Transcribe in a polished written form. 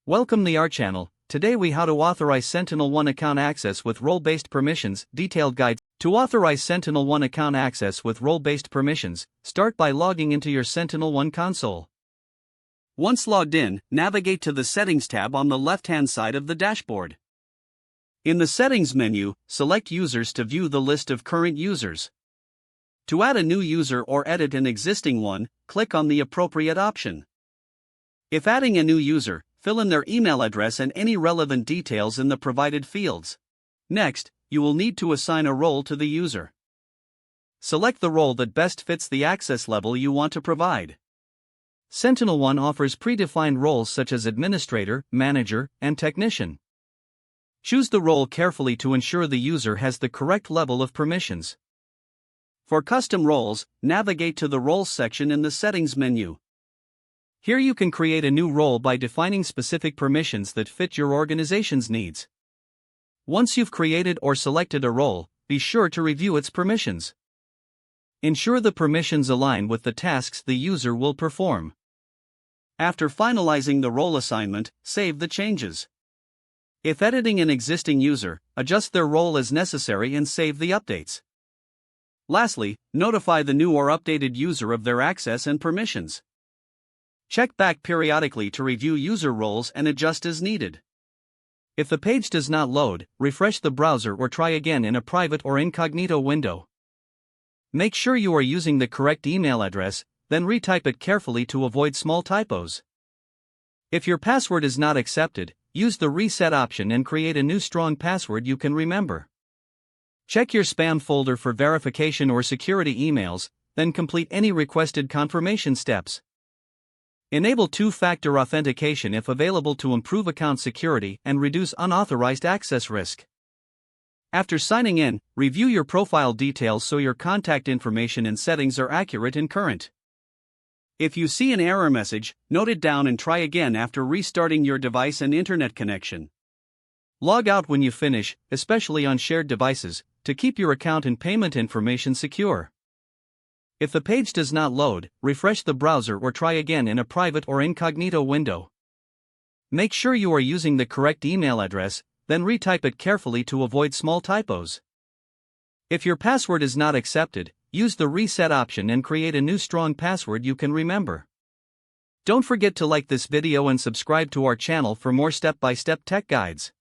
Welcome to our channel. Today we how to authorize SentinelOne account access with role-based permissions, detailed guide. To authorize SentinelOne account access with role-based permissions, start by logging into your SentinelOne console. Once logged in, navigate to the Settings tab on the left-hand side of the dashboard. In the Settings menu, select Users to view the list of current users. To add a new user or edit an existing one, click on the appropriate option. If adding a new user, fill in their email address and any relevant details in the provided fields. Next, you will need to assign a role to the user. Select the role that best fits the access level you want to provide. SentinelOne offers predefined roles such as administrator, manager, and technician. Choose the role carefully to ensure the user has the correct level of permissions. For custom roles, navigate to the Roles section in the Settings menu. Here you can create a new role by defining specific permissions that fit your organization's needs. Once you've created or selected a role, be sure to review its permissions. Ensure the permissions align with the tasks the user will perform. After finalizing the role assignment, save the changes. If editing an existing user, adjust their role as necessary and save the updates. Lastly, notify the new or updated user of their access and permissions. Check back periodically to review user roles and adjust as needed. If the page does not load, refresh the browser or try again in a private or incognito window. Make sure you are using the correct email address, then retype it carefully to avoid small typos. If your password is not accepted, use the reset option and create a new strong password you can remember. Check your spam folder for verification or security emails, then complete any requested confirmation steps. Enable two-factor authentication if available to improve account security and reduce unauthorized access risk. After signing in, review your profile details so your contact information and settings are accurate and current. If you see an error message, note it down and try again after restarting your device and internet connection. Log out when you finish, especially on shared devices, to keep your account and payment information secure. If the page does not load, refresh the browser or try again in a private or incognito window. Make sure you are using the correct email address, then retype it carefully to avoid small typos. If your password is not accepted, use the reset option and create a new strong password you can remember. Don't forget to like this video and subscribe to our channel for more step-by-step tech guides.